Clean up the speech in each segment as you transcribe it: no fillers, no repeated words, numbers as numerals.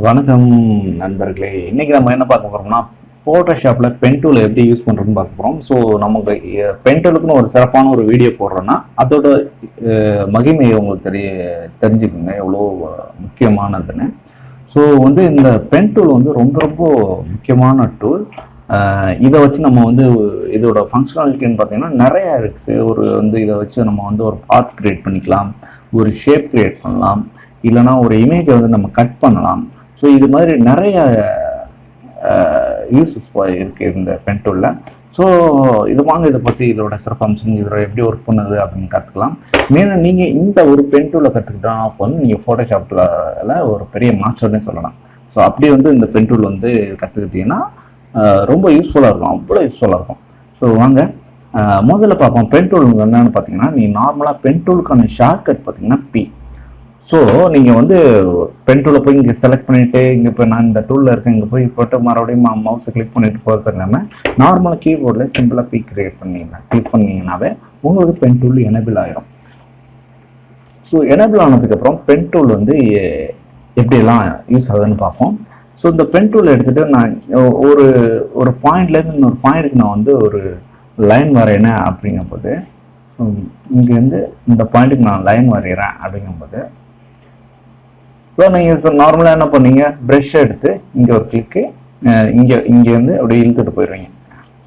வணக்கம் நண்பர்களே. இன்னைக்கு நம்ம என்ன பார்க்க போறோம்னா, ஃபோட்டோஷாப்ல பென் டூல் எப்படி யூஸ் பண்றதுன்னு பார்க்க போறோம். ஸோ நமக்கு பென் டூலுக்குன்னு ஒரு சிறப்பான ஒரு வீடியோ போடுறோம்னா அதோட மகிமையை உங்களுக்கு தெரிஞ்சுக்குங்க எவ்வளோ முக்கியமானதுன்னு. ஸோ இந்த பென் டூல் ரொம்ப ரொம்ப முக்கியமான டூல். இதை வச்சு நம்ம இதோட ஃபங்க்ஷனாலிட்டின்னு பார்த்தீங்கன்னா நிறைய இருக்கு. இதை வச்சு நம்ம ஒரு பாத் கிரியேட் பண்ணிக்கலாம், ஒரு ஷேப் கிரியேட் பண்ணலாம், இல்லைனா ஒரு இமேஜை நம்ம கட் பண்ணலாம். ஸோ இது மாதிரி நிறைய யூசஸ் இருக்குது இந்த பென் டூலில். ஸோ இதை பற்றி இதோட சிறப்பம்சம், இதோட எப்படி ஒர்க் பண்ணுது அப்படின்னு கற்றுக்கலாம். மேலும் நீங்கள் இந்த ஒரு பென் டூலை கற்றுக்கிட்டா அப்போ நீங்கள் ஃபோட்டோஷாப்பில் ஒரு பெரிய மாஸ்டர்னே சொல்லலாம். ஸோ அப்படி இந்த பென் டூல் கற்றுக்கிட்டீங்கன்னா ரொம்ப யூஸ்ஃபுல்லாக இருக்கும், அவ்வளோ யூஸ்ஃபுல்லாக இருக்கும். ஸோ வாங்க முதல்ல பார்ப்போம். பென் டூல் என்னன்னு பார்த்தீங்கன்னா, நார்மலாக பென் டூலுக்கான ஷார்ட்கட் பார்த்தீங்கன்னா பி. ஸோ நீங்கள் பென் டூலை போய் இங்கே செலக்ட் பண்ணிவிட்டு இங்கே இப்போ நான் இந்த டூலில் இருக்கேன் இங்கே போய் போட்டு மறுபடியும் மவுஸை கிளிக் பண்ணிட்டு போகிறது இல்லாமல் நார்மலாக கீபோர்டில் சிம்பிளாக பி கிரியேட் கிளிக் பண்ணிங்கன்னாவே உங்களுக்கு பென் டூல் எனேபிள் ஆகிடும். ஸோ எனேபிள் ஆனதுக்கப்புறம் பென் டூல் எப்படியெல்லாம் யூஸ் ஆகுதுன்னு பார்ப்போம். ஸோ இந்த பென் டூலை எடுத்துகிட்டு நான் ஒரு பாயிண்ட்லேருந்து இன்னொரு பாயிண்ட்டுக்கு நான் ஒரு லைன் வரையினேன் அப்படிங்கும்போது, இங்கேருந்து இந்த பாயிண்ட்டுக்கு நான் லைன் வரைகிறேன் அப்படிங்கும்போது, ஸோ நீங்கள் நார்மலாக என்ன பண்ணீங்க, ப்ரெஷ் எடுத்து இங்கே ஒரு கிளிக்கு இங்கேருந்து அப்படியே இழுத்துட்டு போயிடுவீங்க.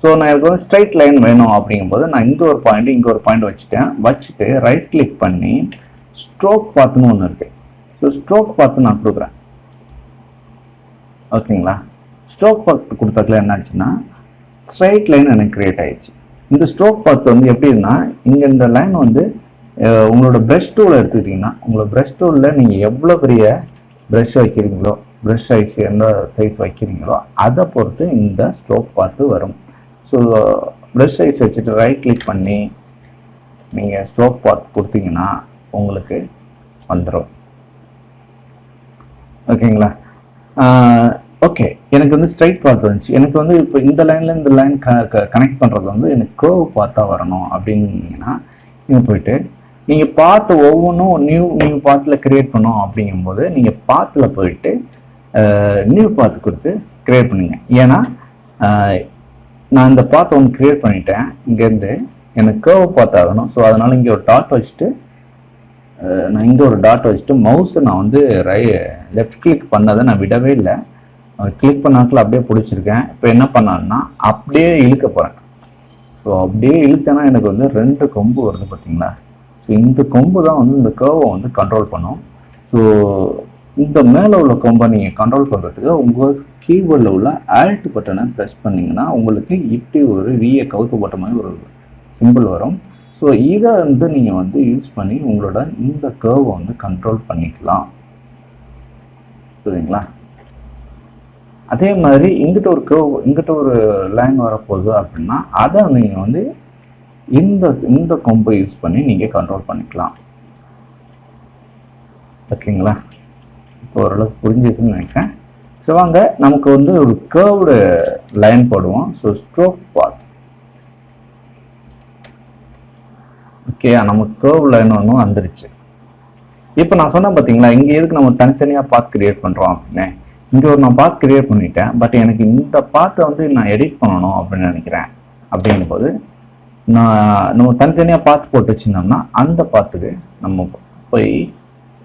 ஸோ நான் எனக்கு ஸ்ட்ரைட் லைன் வேணும் அப்படிங்கும்போது நான் இங்கே ஒரு பாயிண்ட் வச்சுட்டு ரைட் கிளிக் பண்ணி ஸ்ட்ரோக் பாத்துன்னு ஒன்று இருக்குது. ஸோ ஸ்ட்ரோக் பாத்து நான் கொடுக்குறேன். ஓகேங்களா? ஸ்ட்ரோக் பாத்து கொடுத்ததுல என்னாச்சுன்னா ஸ்ட்ரைட் லைன் எனக்கு கிரியேட் ஆயிடுச்சு. இந்த ஸ்ட்ரோக் பாத்து எப்படின்னா, இங்கே இந்த லைன் உங்களோட ப்ரஷ் டூலை எடுத்துக்கிட்டிங்கன்னா, உங்களோட ப்ரஷ் டூலில் நீங்கள் எவ்வளோ பெரிய ப்ரஷ் வைக்கிறீங்களோ, ப்ரஷ் சைஸ் எந்த சைஸ் வைக்கிறீங்களோ அதை பொறுத்து இந்த ஸ்ட்ரோக் பாத்து வரும். ஸோ ப்ரஷ் சைஸ் வச்சுட்டு ரைட் கிளிக் பண்ணி நீங்கள் ஸ்ட்ரோக் பாத் கொடுத்தீங்கன்னா உங்களுக்கு வந்துடும். ஓகேங்களா? ஓகே, எனக்கு ஸ்ட்ரைட் பாத் வந்துச்சு. எனக்கு இப்போ இந்த லைனில் இந்த லைன் கனெக்ட் பண்ணுறது எனக்கு கர்வ் பார்த்தா வரணும் அப்படின்னீங்கன்னா, நீங்கள் போயிட்டு நீங்கள் பார்த்து ஒவ்வொன்றும் நியூ பாத்தில் கிரியேட் பண்ணோம் அப்படிங்கும்போது நீங்கள் பாத்தில் போயிட்டு நியூ பாத்து கொடுத்து கிரியேட் பண்ணுங்க. ஏன்னா நான் இந்த பாத்தை கிரியேட் பண்ணிட்டேன், இங்கேருந்து எனக்கு கர்வ் பார்த்தாகணும். ஸோ அதனால் இங்கே ஒரு டாட் வச்சுட்டு நான் இங்கே ஒரு டாட் வச்சுட்டு மவுஸை நான் லெஃப்ட் கிளிக் பண்ணதை நான் விடவே இல்லை. கிளிக் பண்ணாக்கில் அப்படியே பிடிச்சிருக்கேன். இப்போ என்ன பண்ணான்னா அப்படியே இழுக்க போகிறேன். ஸோ அப்படியே இழுத்தேன்னா எனக்கு 2 கொம்பு வருது பார்த்தீங்களா? ஸோ இந்த கொம்பு தான் இந்த கர்வை கண்ட்ரோல் பண்ணும். ஸோ இந்த மேலே உள்ள கொம்பை நீங்கள் கண்ட்ரோல் பண்ணுறதுக்கு உங்கள் கீபோர்டில் உள்ள ஆல்ட் பட்டனை ப்ரெஸ் பண்ணிங்கன்னா உங்களுக்கு இப்படி ஒரு விஏ கவுத்து போட்ட மாதிரி ஒரு சிம்பிள் வரும். ஸோ இதை நீங்கள் யூஸ் பண்ணி உங்களோட இந்த கர்வை கண்ட்ரோல் பண்ணிக்கலாம். புரியுதுங்களா? அதே மாதிரி இங்கிட்ட ஒரு கர்வ், இங்கிட்ட ஒரு லைன் வரப்போகுது அப்படின்னா அதை நீங்கள் இந்த கொம்பை யூஸ் பண்ணி நீங்கள் கண்ட்ரோல் பண்ணிக்கலாம். ஓகேங்களா? இப்போ ஓரளவுக்கு புரிஞ்சுக்குன்னு நினைக்கிறேன். ஸோ வாங்க நமக்கு ஒரு கர்வ்டு லைன் போடுவோம். So stroke path. ஓகே, நமக்கு கர்வ் லைன் ஒன்றும் வந்துருச்சு. இப்போ நான் சொன்னேன் பார்த்தீங்களா, இங்கே எதுக்கு நம்ம தனித்தனியாக பாத் கிரியேட் பண்ணுறோம் அப்படின்னு. இங்கே நான் பாத் கிரியேட் பண்ணிட்டேன், பட் எனக்கு இந்த பாத்தை நான் எடிட் பண்ணணும் அப்படின்னு நினைக்கிறேன். அப்படிங்கும்போது நம்ம தனித்தனியாக பாத்து போட்டு வச்சுருந்தோம்னா அந்த பாத்துக்கு நம்ம போய்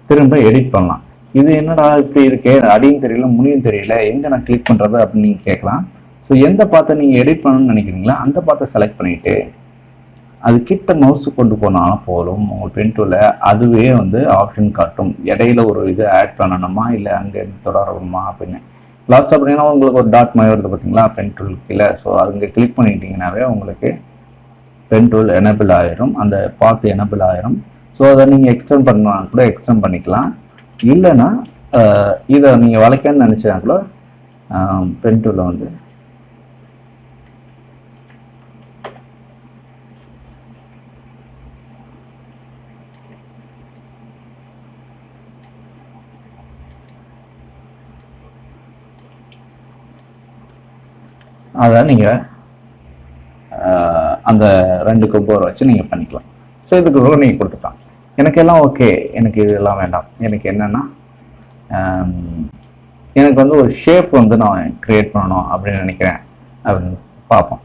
திரும்ப எடிட் பண்ணலாம். இது என்னடா இப்படி இருக்கே, அடியும் தெரியல முனியும் தெரியல, எங்கே நான் கிளிக் பண்ணுறது அப்படின்னு நீங்கள் கேட்கலாம். ஸோ எந்த பாத்தை நீங்கள் எடிட் பண்ணணும்னு நினைக்கிறீங்களா அந்த பாத்தை செலக்ட் பண்ணிவிட்டு அது கிட்ட மவுஸு கொண்டு போனாலும் போதும். உங்கள் பென் டூலில் அதுவே ஆப்ஷன் காட்டும், இடையில ஒரு இது ஆட் பண்ணணுமா இல்லை அங்கே தொடரணுமா அப்படின்னு. லாஸ்ட்டாக பார்த்தீங்கன்னா உங்களுக்கு ஒரு டாட் மாதிரி வருது பார்த்தீங்களா பென் டூல் கீழே. ஸோ அங்கே கிளிக் பண்ணிட்டீங்கன்னாவே உங்களுக்கு பென் டூல் எனேபிள் ஆயிரும், அந்த பாத்து எனேபிள் ஆயிரும். ஸோ அதை நீங்கள் எக்ஸ்டெண்ட் பண்ணலாம் கூட எக்ஸ்டெண்ட் பண்ணிக்கலாம். இல்லைன்னா இதை நீங்கள் வளைக்கன்னு நினச்சா கூட பென் டூலில் அதை நீங்கள் அந்த 2 கொம்பை வச்சு நீங்கள் பண்ணிக்கலாம். ஸோ இதுக்கு கூட நீங்கள் கொடுத்துக்கலாம். எனக்கு எல்லாம் ஓகே, எனக்கு இதெல்லாம் வேண்டாம். எனக்கு என்னென்னா எனக்கு வந்து ஒரு ஷேப் வந்து நான் கிரியேட் பண்ணணும் அப்படின்னு நினைக்கிறேன் அப்படின்னு பார்ப்போம்.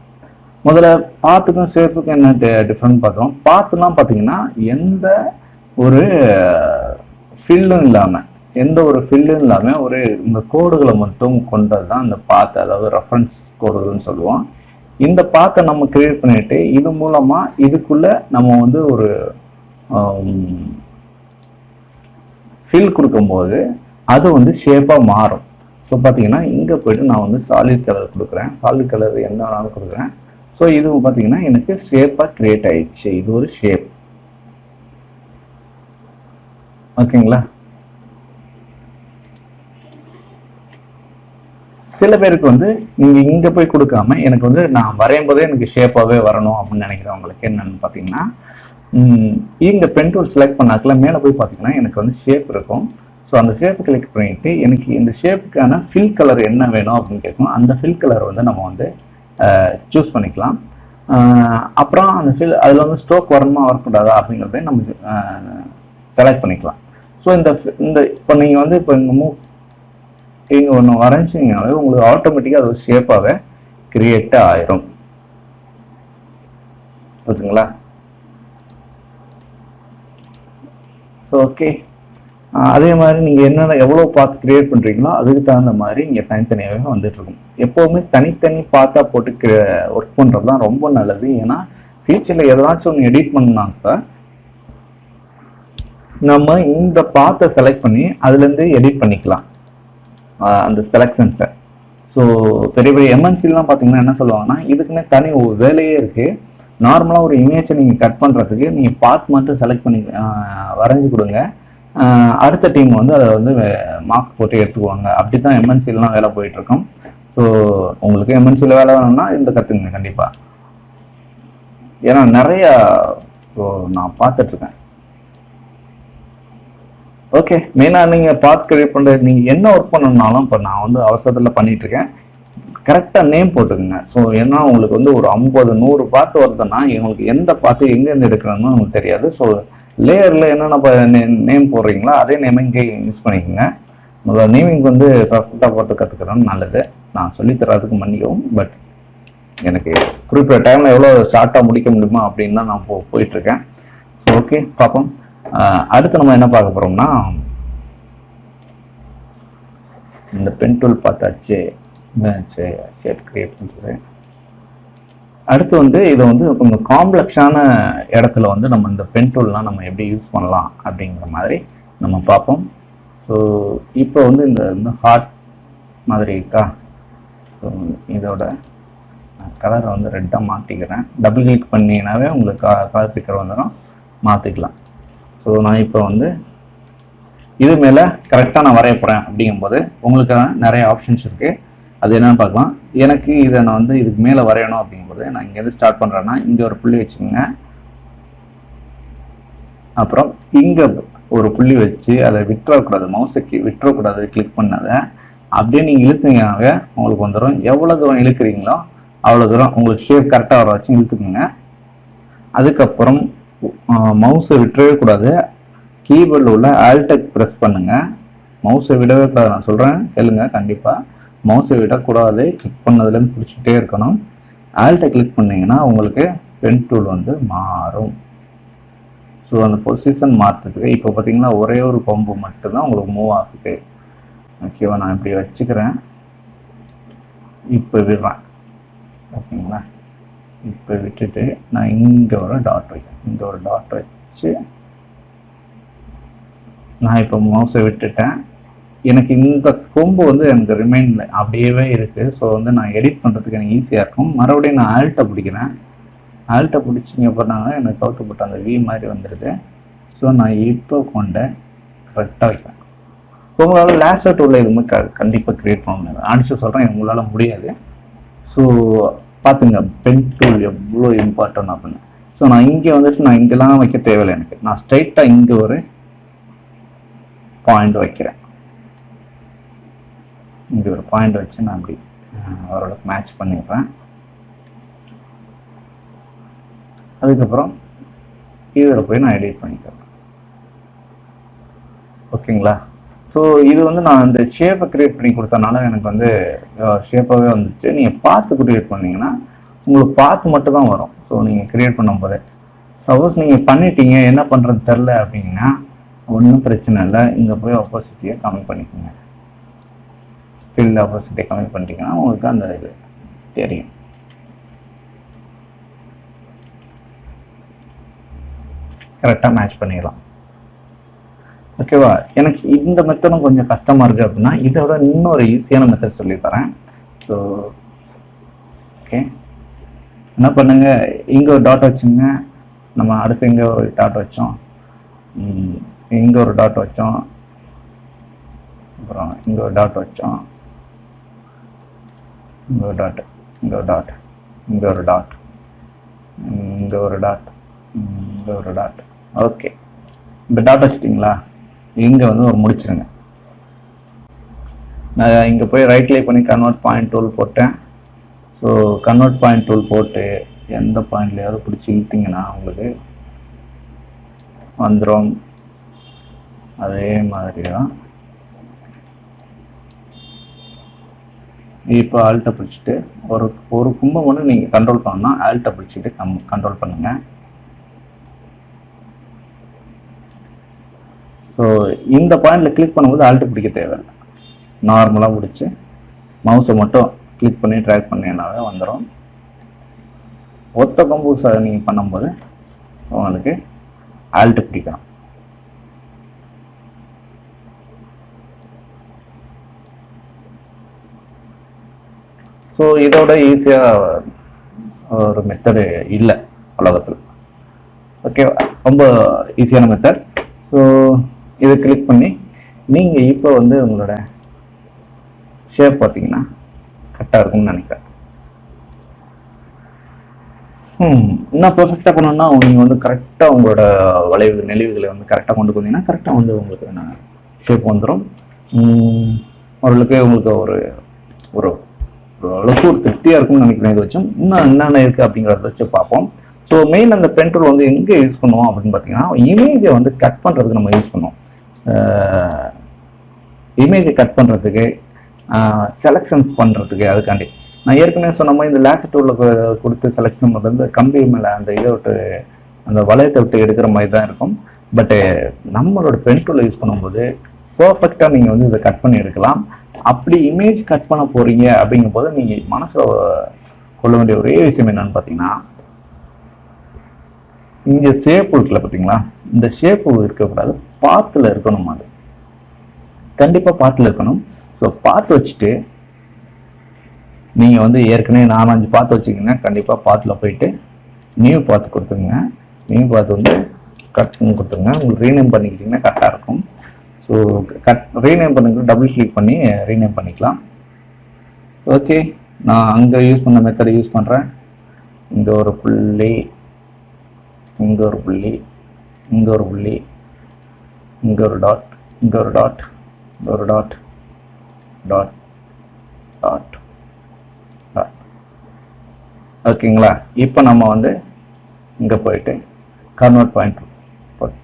முதல்ல பாத்துக்கும் ஷேப்புக்கும் என்ன டிஃப்ரெண்ட் பார்த்தோம். பாத்துலாம் பார்த்தீங்கன்னா எந்த ஒரு ஃபில்லும் இல்லாமல் ஒரு இந்த கோடுகளை மட்டும் கொண்டது தான் இந்த பாத்து, அதாவது ரெஃபரன்ஸ் கோடுகள்னு சொல்லுவோம். இந்த பாத்தை நம்ம கிரியேட் பண்ணிட்டு இது மூலமா இதுக்குள்ள நம்ம வந்து ஒரு ஃபில் கொடுக்கும்போது அது வந்து ஷேப்பாக மாறும். ஸோ பார்த்தீங்கன்னா இங்கே போயிட்டு நான் வந்து சாலிட் கலர் கொடுக்குறேன். சாலிட் கலர் எந்த வேணாலும் கொடுக்குறேன். ஸோ இது பார்த்தீங்கன்னா எனக்கு ஷேப்பாக கிரியேட் ஆயிடுச்சு. இது ஒரு ஷேப். ஓகேங்களா? சில பேருக்கு வந்து நீங்கள் இங்கே போய் கொடுக்காம எனக்கு வந்து நான் வரையும் போதே எனக்கு ஷேப்பாகவே வரணும் அப்படின்னு நினைக்கிறவங்களுக்கு என்னன்னு பார்த்தீங்கன்னா, இங்கே பென் டூல் செலக்ட் பண்ணாக்கல மேலே போய் பார்த்தீங்கன்னா எனக்கு வந்து ஷேப் இருக்கும். ஸோ அந்த ஷேப் கிளிக் பண்ணிட்டு எனக்கு இந்த ஷேப்புக்கான ஃபில் கலர் என்ன வேணும் அப்படின்னு கேட்கணும். அந்த ஃபில் கலர் வந்து நம்ம வந்து சூஸ் பண்ணிக்கலாம். அப்புறம் அந்த ஃபில் அதில் வந்து ஸ்ட்ரோக் வரணுமா வரக்கூடாதா அப்படிங்கிறத நம்ம செலக்ட் பண்ணிக்கலாம். ஸோ இந்த இப்போ நீங்கள் வந்து இப்போ இங்கே ஒன்று வரைஞ்சிங்கனாலே உங்களுக்கு ஆட்டோமேட்டிக்காக அது ஒரு ஷேப்பாகவே கிரியேட் ஆயிரும். ஓகேங்களா? ஓகே, அதே மாதிரி நீங்கள் என்னென்ன எவ்வளோ பார்த்து கிரியேட் பண்ணுறீங்களோ அதுக்கு தகுந்த மாதிரி இங்கே தனித்தனியாகவே வந்துட்டு இருக்கும். எப்போவுமே தனித்தனி பார்த்தா போட்டு ஒர்க் பண்ணுறது தான் ரொம்ப நல்லது. ஏன்னா ஃபியூச்சரில் எதாச்சும் ஒன்று எடிட் பண்ணாக்க நம்ம இந்த பாத்தை செலக்ட் பண்ணி அதுலேருந்து எடிட் பண்ணிக்கலாம் அந்த செலக்ஷன்ஸை. ஸோ பெரிய பெரிய எம்என்சிலாம் பார்த்தீங்கன்னா என்ன சொல்லுவாங்கன்னா, இதுக்குன்னே தனி ஒரு வேலையே இருக்குது. நார்மலாக ஒரு இமேஜை நீங்கள் கட் பண்ணுறதுக்கு நீங்கள் பார்ட் மட்டும் செலக்ட் பண்ணி வரைஞ்சி கொடுங்க, அடுத்த டீம் வந்து அதை வந்து மாஸ்க் போட்டு எடுத்துக்குவாங்க. அப்படி தான் எம்என்சிலாம் வேலை போயிட்டுருக்கோம். ஸோ உங்களுக்கு எம்என்சியில் வேலை வேணும்னா இந்த கற்றுக்குங்க கண்டிப்பாக. ஏன்னா நிறையா நான் பார்த்துட்ருக்கேன். ஓகே, மெயினாக நீங்கள் பார்த்து கிரியேட் பண்ணுறது நீங்கள் என்ன ஒர்க் பண்ணணும்னாலும் இப்போ நான் வந்து அவசரத்தில் பண்ணிகிட்ருக்கேன், கரெக்டாக நேம் போட்டுக்குங்க. ஸோ ஏன்னா உங்களுக்கு வந்து ஒரு 50-100 பார்த்து வருதுன்னா உங்களுக்கு எந்த பார்த்து எங்கேருந்து எடுக்கணும்னு உங்களுக்கு தெரியாது. ஸோ லேயரில் என்னென்ன நேம் போடுறீங்களோ அதே நேமை இங்கே யூஸ் பண்ணிக்கோங்க. உங்களோட நேமிங் வந்து பர்ஃபெக்டாக போட்டு கற்றுக்கிறோன்னு நல்லது. நான் சொல்லித்தரதுக்கு மன்னிக்கவும், பட் எனக்கு குறிப்பிட்ட டைமில் எவ்வளோ ஷார்ட்டாக முடிக்க முடியுமா அப்படின்னு தான் நான் போயிட்டுருக்கேன். ஸோ ஓகே, பார்ப்போம். அடுத்து நம்ம என்ன பார்க்க போகிறோம்னா, இந்த பென் டூல் பார்த்தாச்சு, ஷேப் கிரியேட் பண்ணுறது. அடுத்து வந்து இதை வந்து கொஞ்சம் காம்ப்ளெக்ஸான இடத்துல வந்து நம்ம இந்த பென் டூல்லாம் நம்ம எப்படி யூஸ் பண்ணலாம் அப்படிங்கிற மாதிரி நம்ம பார்ப்போம். ஸோ இப்போ வந்து இந்த ஹார்ட் மாதிரி இருக்கா, ஸோ இதோட கலரை வந்து ரெட்டாக மாற்றிக்கிறேன். டபுள் கிளிக் பண்ணினாவே உங்களுக்கு கலர் பிக்கர் வந்துடும், மாற்றிக்கலாம். ஸோ நான் இப்போ வந்து இது மேலே கரெக்டாக நான் வரைய போகிறேன். அப்படிங்கும்போது உங்களுக்கான நிறைய ஆப்ஷன்ஸ் இருக்குது. அது என்னென்னு பார்க்கலாம். எனக்கு இதை நான் வந்து இதுக்கு மேலே வரையணும் அப்படிங்கும்போது நான் இங்கேருந்து ஸ்டார்ட் பண்ணுறேன்னா இங்கே ஒரு புள்ளி வச்சுக்கோங்க. அப்புறம் இங்கே ஒரு புள்ளி வச்சு அதை விட்டுறக்கூடாது, மவுஸுக்கு விட்டுறக்கூடாது. கிளிக் பண்ணதை அப்படியே நீங்கள் இழுத்தீங்கன்னாவே உங்களுக்கு வந்துடும். எவ்வளோ தூரம் இழுக்கிறீங்களோ அவ்வளோ தூரம் உங்களுக்கு ஷேப் கரெக்டாக வர வச்சு இழுத்துக்குங்க. அதுக்கப்புறம் மவுஸை விட்டுறவே கூடாது. கீபோர்டில் உள்ள ஆல்டெக் ப்ரெஸ் பண்ணுங்கள். மவுஸை விடவே கூடாது, நான் சொல்கிறேன் கேளுங்க. கண்டிப்பாக மவுஸை விடக்கூடாது, கிளிக் பண்ணதுலேருந்து பிடிச்சிட்டே இருக்கணும். ஆல்ட்டை கிளிக் பண்ணிங்கன்னா உங்களுக்கு பென் டூல் வந்து மாறும். ஸோ அந்த பொசிஷன் மாற்றுறதுக்கு இப்போ பார்த்தீங்கன்னா ஒரே ஒரு பம்பு மட்டும்தான் உங்களுக்கு மூவ் ஆகுது. ஓகேவா, நான் இப்படி வச்சுக்கிறேன், இப்போ விடுறேன். ஓகேங்களா, இப்போ விட்டுட்டு நான் இங்கே ஒரு டாட் வைக்கிறேன். இங்கே ஒரு டாட் வச்சு நான் இப்போ மவுஸை விட்டுட்டேன். எனக்கு இந்த கொம்பு வந்து எனக்கு ரிமைண்டில் அப்படியே இருக்குது. ஸோ வந்து நான் எடிட் பண்ணுறதுக்கு எனக்கு ஈஸியாக இருக்கும். மறுபடியும் நான் ஆல்ட்டை பிடிக்கிறேன். ஆல்ட்டை பிடிச்சிங்க பண்ணாங்க எனக்கு கவுத்துப்பட்ட அந்த வி மாதிரி வந்துடுது. ஸோ நான் இப்போ கொண்ட கரெக்டாக வைக்கிறேன். உங்களால் லேசர் டூலில் எதுவுமே கண்டிப்பாக க்ரியேட் பண்ண முடியாது. அடிச்சு சொல்கிறேன், உங்களால் முடியாது. ஸோ பார்த்துங்க பென் டூல் எவ்வளோ இம்பார்ட்டன்ட் அப்படின்னு. ஸோ நான் இங்கே வந்துட்டு நான் இங்கெல்லாம் வைக்க தேவையில்லை. எனக்கு நான் ஸ்ட்ரைட்டாக இங்கே ஒரு பாயிண்ட் வைக்கிறேன். இங்கே ஒரு பாயிண்ட் வச்சு நான் அப்படி ஓரளவுக்கு மேட்ச் பண்ணிடுறேன். அதுக்கப்புறம் இதில் போய் நான் எடிட் பண்ணிக்கிறேன். ஓகேங்களா, ஸோ இது வந்து நான் இந்த ஷேப்பை க்ரியேட் பண்ணி கொடுத்தனால எனக்கு வந்து ஷேப்பாகவே வந்துச்சு. நீங்கள் பார்த்து க்ரியேட் பண்ணிங்கன்னா உங்களுக்கு பார்த்து மட்டும் தான் வரும். ஸோ நீங்கள் க்ரியேட் பண்ணும்போது சப்போஸ் நீங்கள் பண்ணிட்டீங்க என்ன பண்ணுறது தெரில அப்படின்னா ஒன்றும் பிரச்சனை இல்லை. இங்கே போய் ஆப்போசிட்டியை கம்மி பண்ணிக்கோங்க. ஃபில் ஆப்போசிட்டியை கம்மி பண்ணிட்டீங்கன்னா உங்களுக்கு அந்த இது தெரியும். கரெக்டாக மேட்ச் பண்ணிடலாம். ஓகேவா? எனக்கு இந்த மெத்தடும் கொஞ்சம் கஷ்டமாக இருக்குது அப்படின்னா இதோட இன்னொரு ஈஸியான மெத்தட் சொல்லித்தரேன். ஸோ ஓகே, என்ன பண்ணுங்க, இங்கே ஒரு டாட் வச்சுங்க. நம்ம அடுத்து இங்கே ஒரு டாட் வச்சோம், இங்கே ஒரு டாட் வச்சோம், அப்புறம் இங்கே ஒரு டாட் வச்சோம், இங்கே ஒரு டாட், இங்கே ஒரு டாட், இங்கே ஒரு டாட், இங்கே ஒரு டாட், இங்கே ஒரு டாட். ஓகே, இந்த டாட் வச்சுட்டிங்களா? இங்கே வந்து ஒரு முடிச்சிருங்க. நான் இங்கே போய் ரைட் கிளிக் பண்ணி கன்வெர்ட் பாயிண்ட் டூல் போட்டேன். ஸோ கன்வெர்ட் பாயிண்ட் டூல் போட்டு எந்த பாயிண்ட்லையாவது பிடிச்சி இழுத்திங்கன்னா உங்களுக்கு வந்துடும். அதே மாதிரி தான் இப்போ ஆல்ட்டை பிடிச்சிட்டு ஒரு கும்பம் ஒன்று நீங்கள் கண்ட்ரோல் பண்ணணும்னா ஆல்ட்டை பிடிச்சிட்டு கண்ட்ரோல் பண்ணுங்கள். ஸோ இந்த பாயிண்டில் கிளிக் பண்ணும்போது ஆல்ட்டு பிடிக்க தேவையில்லை. நார்மலாக பிடிச்சி மவுஸை மட்டும் கிளிக் பண்ணி ட்ராக் பண்ணினாவே வந்துடும். ஒத்த கொம்பு நீங்கள் பண்ணும்போது உங்களுக்கு ஆல்ட்டு பிடிக்கணும். ஸோ இதோட ஈஸியாக ஒரு மெத்தடு இல்லை உலகத்தில். ஓகே, ரொம்ப ஈஸியான மெத்தட். ஸோ இதை கிளிக் பண்ணி நீங்கள் இப்போ வந்து உங்களோட ஷேப் பார்த்தீங்கன்னா கரெக்டாக இருக்கும்னு நினைக்கிறேன். இன்னும் பர்ஃபெக்டாக பண்ணணும்னா நீங்கள் வந்து கரெக்டாக உங்களோட வளைவு நெளிவுகளை வந்து கரெக்டாக கொண்டு போனீங்கன்னா கரெக்டாக வந்து உங்களுக்கு ஷேப் வந்துடும். ஓரளவுக்கு உங்களுக்கு ஒரு ஒரு அளவுக்கு ஒரு திருப்தியாக இருக்கும்னு நினைக்கிறேன். இதை வச்சும் இன்னும் என்னென்ன இருக்குது அப்படிங்கிறத வச்சு பார்ப்போம். ஸோ மெயின் அந்த பென் டூல் வந்து எங்கே யூஸ் பண்ணுவோம் அப்படின்னு பார்த்தீங்கன்னா இமேஜை வந்து கட் பண்ணுறதுக்கு நம்ம யூஸ் பண்ணுவோம். இமேஜை கட் பண்ணுறதுக்கு, செலெக்ஷன்ஸ் பண்ணுறதுக்கு. அதுக்காண்டி நான் ஏற்கனவே சொன்ன மாதிரி இந்த லேசர் டூலில் கொடுத்து செலக்ட் பண்ணுறது வந்து கம்பி மேலே அந்த இதை விட்டு அந்த வளையத்தை விட்டு எடுக்கிற மாதிரி தான் இருக்கும். பட்டு நம்மளோட பென் டூலை யூஸ் பண்ணும்போது பர்ஃபெக்டாக நீங்கள் வந்து இதை கட் பண்ணி எடுக்கலாம். அப்படி இமேஜ் கட் பண்ண போகிறீங்க அப்படிங்கும் போது நீங்கள் மனசில் கொள்ள வேண்டிய ஒரே விஷயம் என்னன்னு பார்த்தீங்கன்னா இங்கே ஷேப் இருக்குல்ல பார்த்தீங்களா, இந்த ஷேப்பு இருக்கக்கூடாது, பாத்தில் இருக்கணும். அது கண்டிப்பாக பாத்தில் இருக்கணும். ஸோ பாத்து வச்சுட்டு நீங்கள் வந்து ஏற்கனவே 4-5 பாத்து வச்சிங்கன்னா கண்டிப்பாக பாத்தில் போயிட்டு நியூ பாத்து கொடுத்துருங்க. நியூ பாத்து வந்து கட் பண்ணி கொடுத்துருங்க. உங்களுக்கு ரீநேம் பண்ணிக்கிட்டிங்கன்னா கரெக்டாக இருக்கும். ஸோ ரீநேம் பண்ணுங்க, டபுள் கிளிக் பண்ணி ரீநேம் பண்ணிக்கலாம். ஓகே, நான் அங்கே யூஸ் பண்ண மெத்தடை யூஸ் பண்ணுறேன். இங்கே ஒரு புள்ளி, இங்கே ஒரு புள்ளி, இங்கே ஒரு புள்ளி, இங்கே ஒரு டாட், இங்கே ஒரு டாட், இங்கே ஒரு டாட், டாட் டாட் டாட். ஓகேங்களா? இப்போ நம்ம வந்து இங்கே போயிட்டு கன்வெர்ட் பாயிண்ட் போட்டு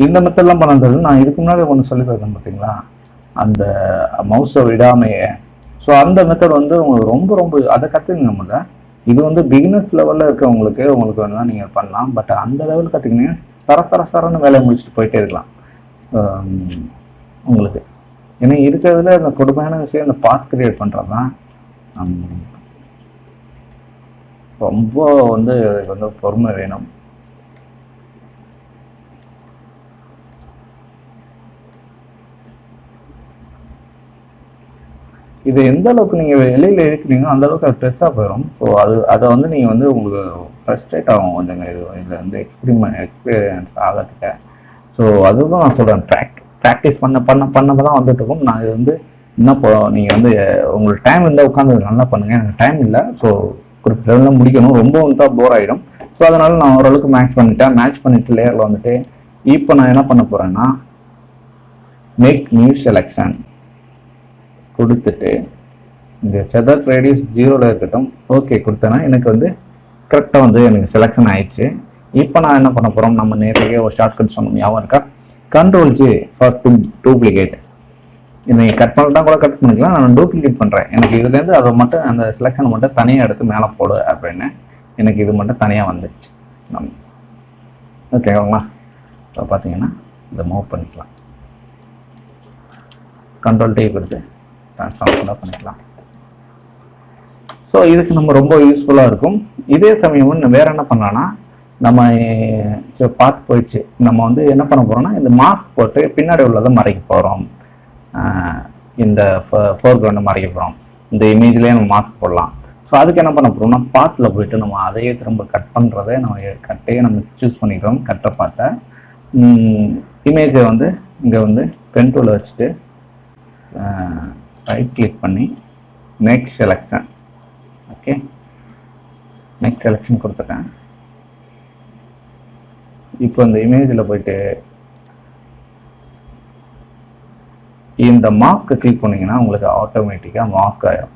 இந்த மெத்தட்லாம் பண்ணது நான் இதுக்கு முன்னாடி ஒன்று சொல்லி தரேன் பார்த்தீங்களா, அந்த மவுஸை விடாமையே. ஸோ அந்த மெத்தட் வந்து உங்களுக்கு ரொம்ப ரொம்ப அதை கற்றுக்குங்க. முதல்ல இது வந்து பிகினர்ஸ் லெவலில் இருக்கவங்களுக்கு உங்களுக்கு வேணால் நீங்கள் பண்ணலாம். பட் அந்த லெவலில் கற்றுக்கினீங்கன்னா சரன்னு வேலையை முடிச்சுட்டு போயிட்டே இருக்கலாம் உங்களுக்கு. ஏன்னா இருக்கிறதுல இந்த கொடுமையான விஷயம் இந்த பாத் கிரியேட் பண்ணுறது தான். ரொம்ப வந்து பொறுமை வேணும். இது எந்த அளவுக்கு நீங்கள் வெளியில் இருக்கிறீங்களோ அந்த அளவுக்கு அது பெருசாக போயிடும். ஸோ அதை வந்து நீங்கள் வந்து உங்களுக்கு ஃப்ரஸ்ட்ரேட் ஆகும் கொஞ்சம் இதில் வந்து எக்ஸ்பீரியன்ஸ் ஆகிறதுக்கு. ஸோ அதுதான் நான் சொல்கிறேன், ப்ராக்டிஸ் பண்ண தான் வந்துட்டு இருக்கும். நான் இது வந்து இன்னும் நீங்கள் வந்து உங்களுக்கு டைம் இருந்தால் உட்காந்து நல்லா பண்ணுங்கள். எனக்கு டைம் இல்லை. ஸோ குறிப்பிட்ட முடிக்கணும், ரொம்ப வந்து போர் ஆகிடும். ஸோ அதனால் நான் ஓரளவுக்கு மேட்ச் பண்ணிவிட்டு லேயரில் வந்துட்டு இப்போ நான் என்ன பண்ண போகிறேன்னா மேக் நியூ செலெக்ஷன் கொடுத்துட்டு இந்த செதர் ரேடியஸ் 0 இருக்கட்டும். ஓகே கொடுத்தேன்னா எனக்கு வந்து கரெக்டாக வந்து எனக்கு செலெக்ஷன் ஆயிடுச்சு. இப்போ நான் என்ன பண்ண போகிறோம், நம்ம நேரடியாக ஒரு ஷார்ட்கட் சொன்னோம் ஞாபகம் இருக்கா, Ctrl+J ஃபார் டூப்ளிகேட். இதை கட் பண்ணிட்டா கூட கட் பண்ணிக்கலாம், நான் டூப்ளிகேட் பண்ணுறேன். எனக்கு இதுலேருந்து அதை மட்டும் அந்த செலெக்ஷனை மட்டும் தனியாக எடுத்து மேலே போடு அப்படின்னு எனக்கு இது மட்டும் தனியாக வந்துடுச்சு. நம்ம ஓகேங்களா. இப்போ பார்த்தீங்கன்னா இதை மூவ் பண்ணிக்கலாம். Ctrl+T கொடுத்து ட்ரான்ஸ்ஃபார்ம் பண்ணிக்கலாம். ஸோ இதுக்கு நம்ம ரொம்ப யூஸ்ஃபுல்லாக இருக்கும். இதே சமயம் வேறு என்ன பண்ணலான்னா, நம்ம பார்த்து போயிடுச்சு, நம்ம வந்து என்ன பண்ண போகிறோம்னா இந்த மாஸ்க் போட்டு பின்னாடி உள்ளதை மறைக்க போகிறோம். இந்த ஃபோர்க்ரவுண்டை மறைக்க போகிறோம். இந்த இமேஜ்லேயே நம்ம மாஸ்க் போடலாம். ஸோ அதுக்கு என்ன பண்ண போகிறோம்னா பாத்தில் போயிட்டு நம்ம அதையே திரும்ப கட் பண்ணுறதை நம்ம சூஸ் பண்ணிக்கிறோம். கட்டை பார்த்த இமேஜை வந்து இங்கே வந்து பென் டூலை வச்சுட்டு ரைட் கிளிக் பண்ணி make selection. Okay, make selection கொடுத்துட்டேன். இப்போ இந்த இமேஜில் போயிட்டு இந்த மாஸ்க்கை கிளிக் பண்ணிங்கன்னா உங்களுக்கு ஆட்டோமேட்டிக்காக மாஸ்க் ஆகிடும்.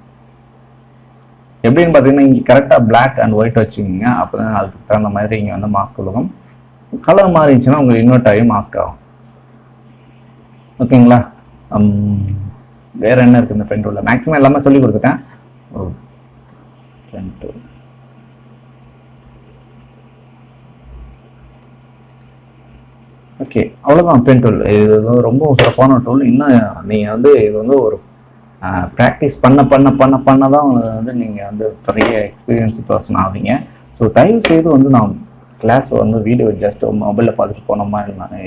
எப்படின்னு பார்த்தீங்கன்னா இங்கே கரெக்டாக பிளாக் அண்ட் ஒயிட் வச்சுக்கிங்க, அப்போ தான் அதுக்கு தகுந்த மாதிரி இங்கே வந்து மாஸ்க் கொடுக்கும். கலர் மாறிடுச்சுன்னா உங்களுக்கு இன்வெர்ட் ஆகி மாஸ்க் ஆகும். ஓகேங்களா. வேறு என்ன இருக்குது இந்த பென் டூலில், மேக்ஸிமம் எல்லாமே சொல்லி கொடுத்துட்டேன். பென் டூல் ஓகே, அவ்வளோதான் பென் டூல். இது வந்து ரொம்ப சிறப்பான டூல். இன்னும் நீங்கள் வந்து இது வந்து ஒரு ப்ராக்டிஸ் பண்ண தான் வந்து நீங்கள் வந்து பெரிய எக்ஸ்பீரியன்ஸ் பர்சன் ஆவீங்க. ஸோ தயவு செய்து வந்து நான் கிளாஸ் வந்து வீடியோ ஜஸ்ட் மொபைலில் பார்த்துட்டு போனோமா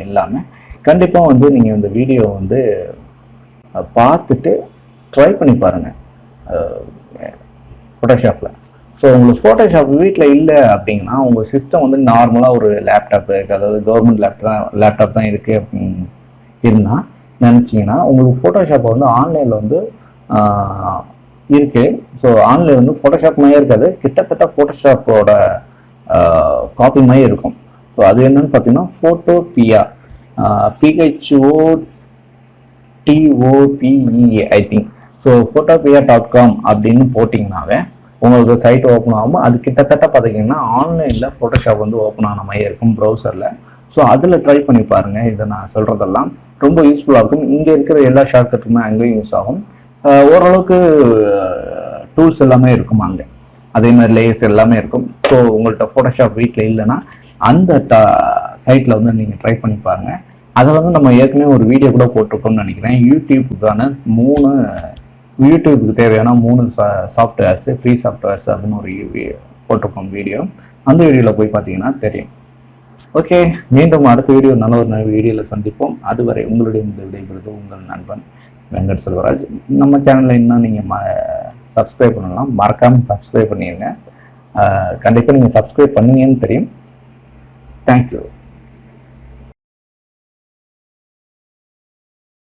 இல்லாமல் கண்டிப்பாக வந்து நீங்கள் இந்த வீடியோ வந்து பார்த்துட்டு ட்ரை பண்ணி பாருங்கள் ஃபோட்டோஷாப்பில். ஸோ உங்களுக்கு ஃபோட்டோஷாப் வீட்டில் இல்லை அப்படிங்கன்னா உங்கள் சிஸ்டம் வந்து நார்மலாக ஒரு லேப்டாப் இருக்குது, அதாவது கவர்மெண்ட் லேப்டாப் தான் இருக்குது அப்படின்னு இருந்தால் நினச்சிங்கன்னா உங்களுக்கு ஃபோட்டோஷாப்பை வந்து ஆன்லைனில் வந்து இருக்குது. ஸோ ஆன்லைன் வந்து ஃபோட்டோஷாப் மாதிரியே இருக்காது, கிட்டத்தட்ட ஃபோட்டோஷாப்போட காப்பி மாதிரி இருக்கும். ஸோ அது என்னன்னு பார்த்தீங்கன்னா Photopea, PHOTOPEA I think. So photopia.com அப்படின்னு போட்டிங்கனாவே உங்களுக்கு சைட் ஓப்பன் ஆகும். அது கிட்டத்தட்ட பார்த்தீங்கன்னா ஆன்லைனில் ஃபோட்டோஷாப் வந்து ஓப்பன் ஆன மாதிரி இருக்கும் ப்ரௌசரில். ஸோ அதில் ட்ரை பண்ணி பாருங்கள். இதை நான் சொல்கிறதெல்லாம் ரொம்ப யூஸ்ஃபுல்லாக இருக்கும். இங்கே இருக்கிற எல்லா ஷார்ட்கட்டுமே அங்கேயும் யூஸ் ஆகும். ஓரளவுக்கு டூல்ஸ் எல்லாமே இருக்கும் அங்கே, அதே மாதிரி லேயர்ஸ் எல்லாமே இருக்கும். ஸோ உங்கள்கிட்ட ஃபோட்டோஷாப் வீட்டில் இல்லைன்னா அந்த சைட்டில் வந்து நீங்கள் ட்ரை பண்ணி பாருங்கள். அதை வந்து நம்ம ஏற்கனவே ஒரு வீடியோ கூட போட்டிருக்கோம்னு நினைக்கிறேன். யூடியூபுக்கு தேவையான 3 சாஃப்ட்வேர்ஸு, ஃப்ரீ சாஃப்ட்வேர்ஸ் அப்படின்னு ஒரு போட்டிருக்கோம் வீடியோ. அந்த வீடியோவில் போய் பார்த்தீங்கன்னா தெரியும். ஓகே, மீண்டும் அடுத்த வீடியோ நல்ல ஒரு வீடியோவில் சந்திப்போம். அதுவரை உங்களுடைய இந்த விடைபெறுவது உங்கள் நண்பன் வெங்கட் செல்வராஜ். நம்ம சேனலில் இன்னும் நீங்கள் சப்ஸ்கிரைப் பண்ணலாம், மறக்காமல் சப்ஸ்கிரைப் பண்ணிடுங்க. கண்டிப்பாக நீங்கள் சப்ஸ்கிரைப் பண்ணுவீங்கன்னு தெரியும். தேங்க்யூ.